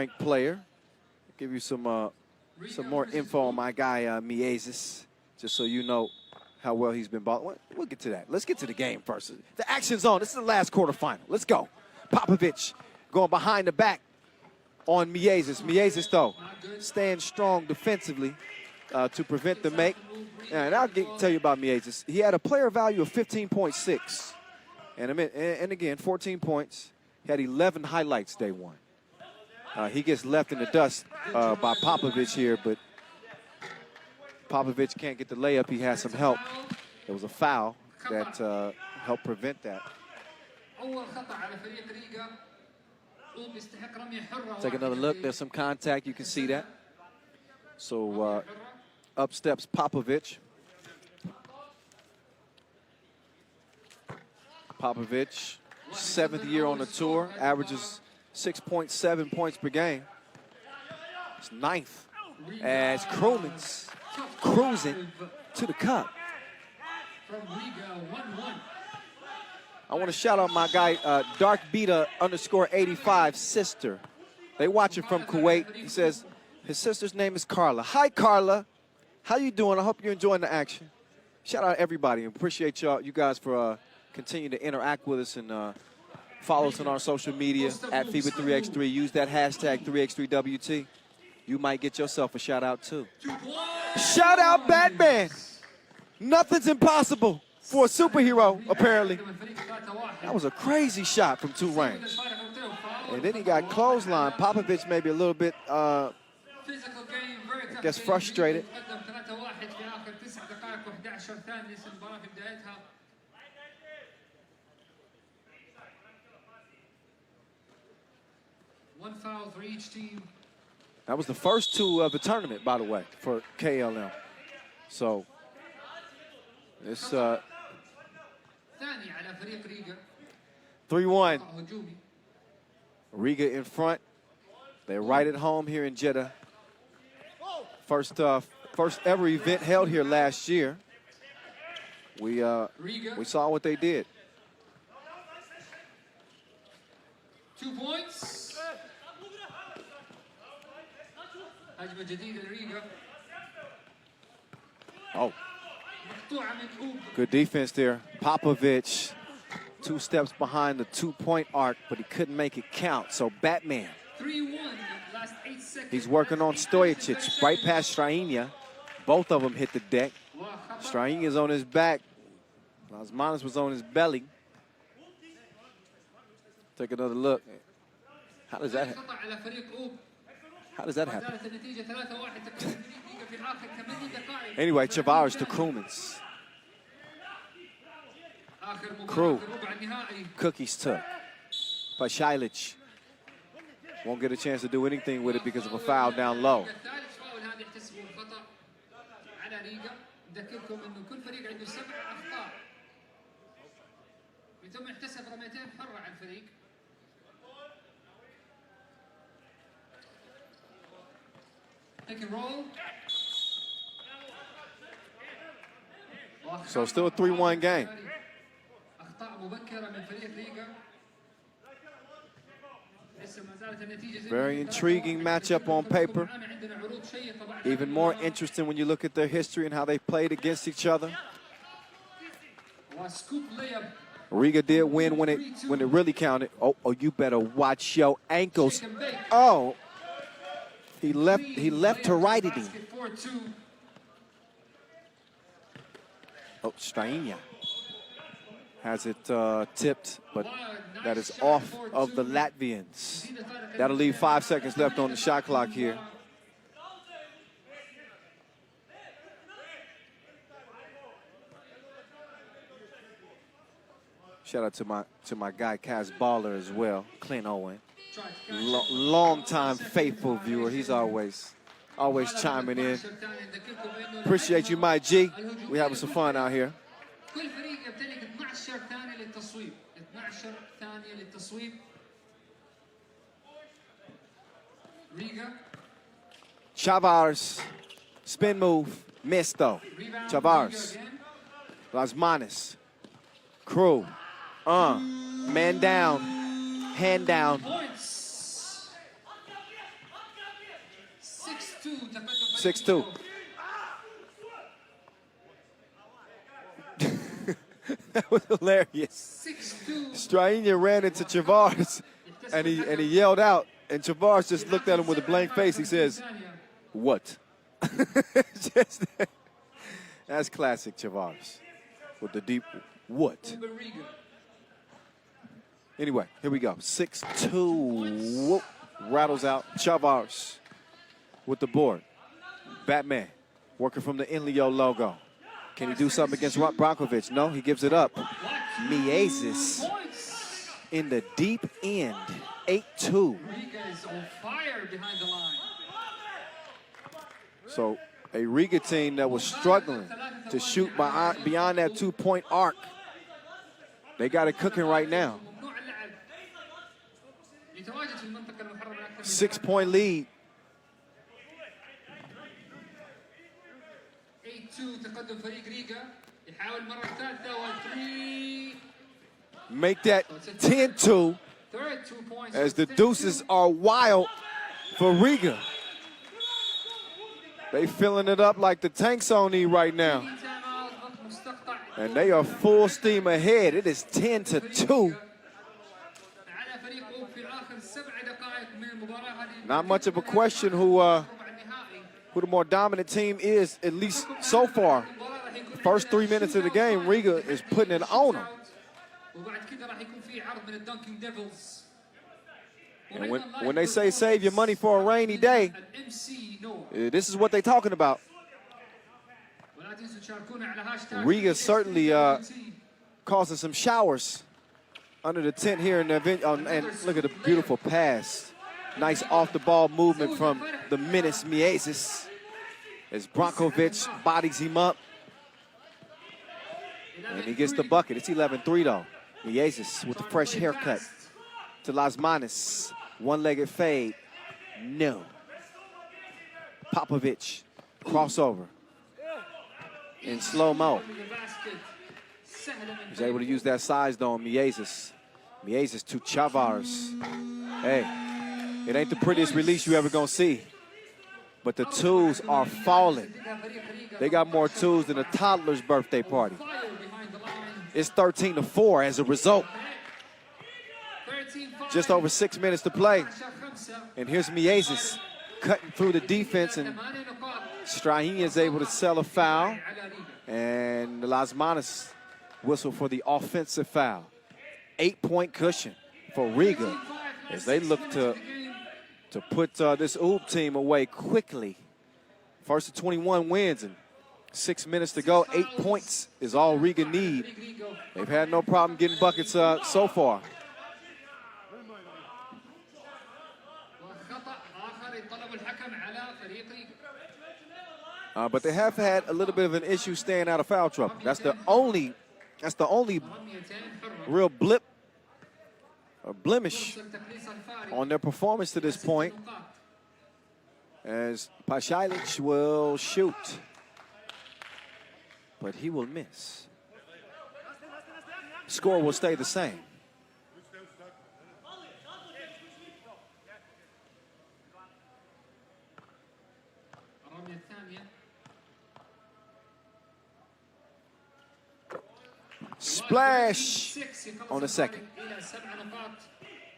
ranked player. I'll give you some more info on my guy, Miezis, just so you know how well he's been balling. We'll get to that. Let's get to the game first. The action's on. This is the last quarterfinal. Let's go. Popovich going behind the back on Miezis. Miezis, though, staying strong defensively to prevent the make. And I'll tell you about Miezis. He had a player value of 15.6. And again, 14 points. He had 11 highlights day one. He gets left in the dust by Popovich here, but Popovich can't get the layup. He has some help. There was a foul that helped prevent that. Take another look. There's some contact. You can see that. So up steps Popovich. Popovich, 7th year on the tour, averages 6.7 points per game. It's 9th as Krumens cruising to the cup. I want to shout out my guy, DarkBeta_85 sister. They watching from Kuwait. He says his sister's name is Carla. Hi, Carla. How you doing? I hope you're enjoying the action. Shout out everybody. Appreciate you guys for continue to interact with us and follow us on our social media at FIBA 3x3. Use that hashtag 3x3WT. You might get yourself a shout out too. Shout out Batman. Nothing's impossible for a superhero, apparently. That was a crazy shot from 2 range. And then he got clothesline. Popovich maybe a little bit, I guess, frustrated. One foul for each team. That was the first 2 of the tournament, by the way, for KLM. So it's 3-1. Riga in front. They're right at home here in Jeddah. First ever event held here last year. We saw what they did. 2 points. Oh, good defense there. Popovich, 2 steps behind the 2-point arc, but he couldn't make it count. So Batman, 3-1, last 8 seconds. He's working on Stojacic, right past Strainia. Both of them hit the deck. Strainia's on his back. Lasmanis was on his belly. Take another look. How does that happen? How does that happen? Anyway, Chavares to Krumens. Crew. Cookies took. But Shilic won't get a chance to do anything with it because of a foul down low. So still a 3-1 game. Very intriguing matchup on paper. Even more interesting when you look at their history and how they played against each other. Riga did win when it really counted. Oh, you better watch your ankles. Oh, he left to righted him. Oh, Strainia has it tipped, but that is off of the Latvians. That'll leave 5 seconds left on the shot clock here. Shout out to my guy Kaz Baller as well, Clint Owen. Long-time faithful viewer. He's always chiming in. Appreciate you, my G. We having some fun out here. Chavares, spin move, missed though. Chavares, Lasmanis, Crew, man down, hand down. 6-2. That was hilarious. 6-2. Strahinja ran into Chavars and he yelled out, and Chavars just looked at him with a blank face. He says, "What?" Just, that's classic Chavars with the deep what. Anyway, here we go. 6-2. Whoop. Rattles out. Chavars with the board. Batman working from the Inleo logo. Can he do something against Brankovic? No, he gives it up. Miezis in the deep end. 8-2. Riga is on fire behind the line. So a Riga team that was struggling to shoot beyond that 2-point arc. They got it cooking right now. 6-point lead. 8-2 تقدم فريق ريغا يحاول مرة ثالثة و3. Make that 10-2 Third 2 points as the deuces are wild for Riga. They filling it up like the tanks on E right now. And they are full steam ahead. It is 10-2. Not much of a question who the more dominant team is, at least so far. First 3 minutes of the game, Riga is putting it on them. And when they say save your money for a rainy day, this is what they're talking about. Riga certainly causing some showers under the tent here in the event. And look at the beautiful pass. Nice off-the-ball movement from the menace Miezis as Brankovic bodies him up. And he gets the bucket. It's 11-3 though. Miezis with the fresh haircut to Lasmanis. One-legged fade. No. Popovic, crossover. In slow-mo. He's able to use that size though on Miezis. Miezis to Chavars. Hey, it ain't the prettiest release you ever gonna see. But the twos are falling. They got more twos than a toddler's birthday party. It's 13-4 as a result. Just over 6 minutes to play. And here's Miezis cutting through the defense, and Strahinja is able to sell a foul. And Lasmanis whistle for the offensive foul. 8-point cushion for Riga as they look to put this Oob team away quickly. First of 21 wins and 6 minutes to go. 8 points is all Riga need. They've had no problem getting buckets so far. But they have had a little bit of an issue staying out of foul trouble. That's the only real blip or blemish on their performance to this point, as Pasalic will shoot, but he will miss. Score will stay the same. Splash on the second.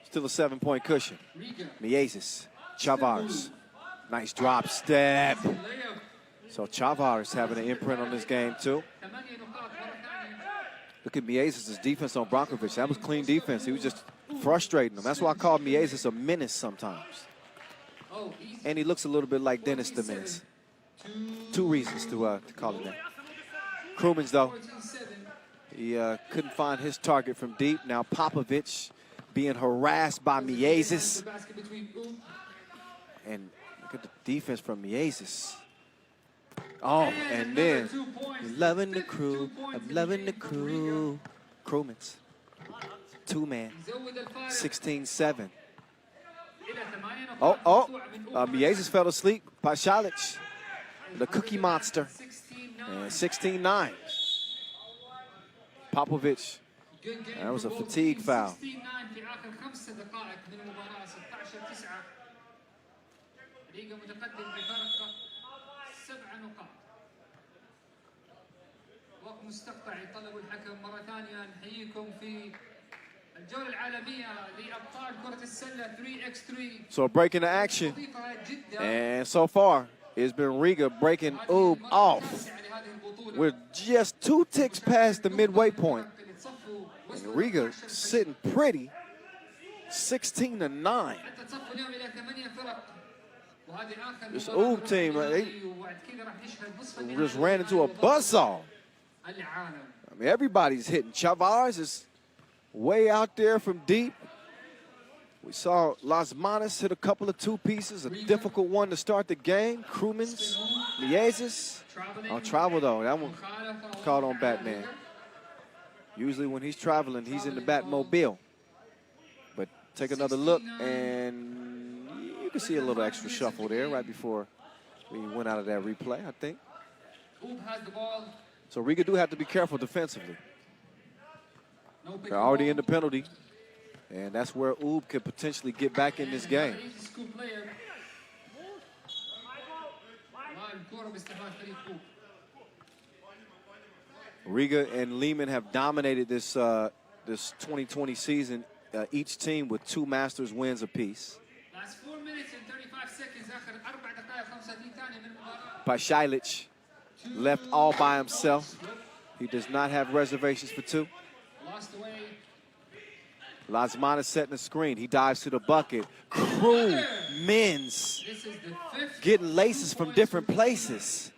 Still a 7-point cushion. Miezis, Chavars. Nice drop step. So Chavars having an imprint on this game too. Look at Miezis' defense on Brankovic. That was clean defense. He was just frustrating them. That's why I call Miezis a menace sometimes. And he looks a little bit like Dennis the Menace. 2 reasons to call him that. Krumins though, he couldn't find his target from deep. Now Popovic being harassed by Miezis. And look at the defense from Miezis. Oh, and then loving the crew. I'm loving the crew. Krumins. 2-man. 16-7. Miezis fell asleep. Pasalic, the cookie monster. And 16-9. Popovic. That was a fatigue foul. ريغا متقدم بفارق 7 نقاط. وقت مستقطع يطلب الحكم مرة ثانية. نحييكم في الجولة العالمية لأبطال كرة السلة 3x3. So breaking the action, and so far it's been Riga breaking Oob off. We're just 2 ticks past the midway point. And Riga sitting pretty, 16-9. This Oob team, they just ran into a buzzsaw. I mean, everybody's hitting. Chavez is way out there from deep. We saw Las Manas hit a couple of 2-pieces, a difficult one to start the game. Crewman's, Liezes. On travel, though. That one caught on Batman. Usually when he's traveling, he's in the Batmobile. But take another look, and you can see a little extra shuffle there right before we went out of that replay, I think. So Riga do have to be careful defensively. They're already in the penalty, and that's where Oob could potentially get back in this game. Riga and Lehman have dominated this 2020 season, each team with 2 Masters wins apiece. Last 4 minutes and 35 seconds. Pashailic left all by himself. He does not have reservations for 2. Lost away. Lasmana setting the screen. He dives to the bucket. Crew men's getting laces from different places.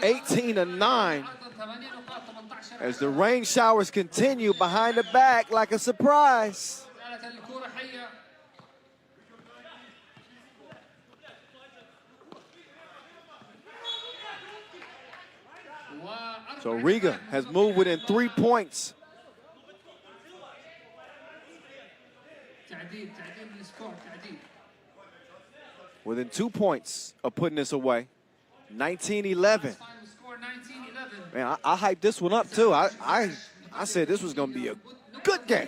18-9 as the rain showers continue behind the back like a surprise. So Riga has moved within 3 points. Within 2 points of putting this away. 19-11. Man, I hyped this one up too. I said this was going to be a good game.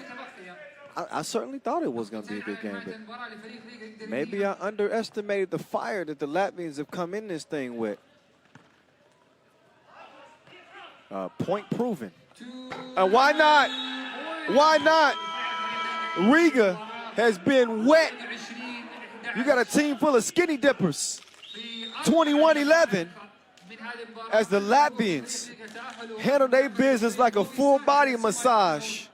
I certainly thought it was going to be a good game, but maybe I underestimated the fire that the Latvians have come in this thing with. Point proven. And why not? Why not? Riga has been wet. You got a team full of skinny dippers. 21-11 as the Latvians handle their business like a full body massage.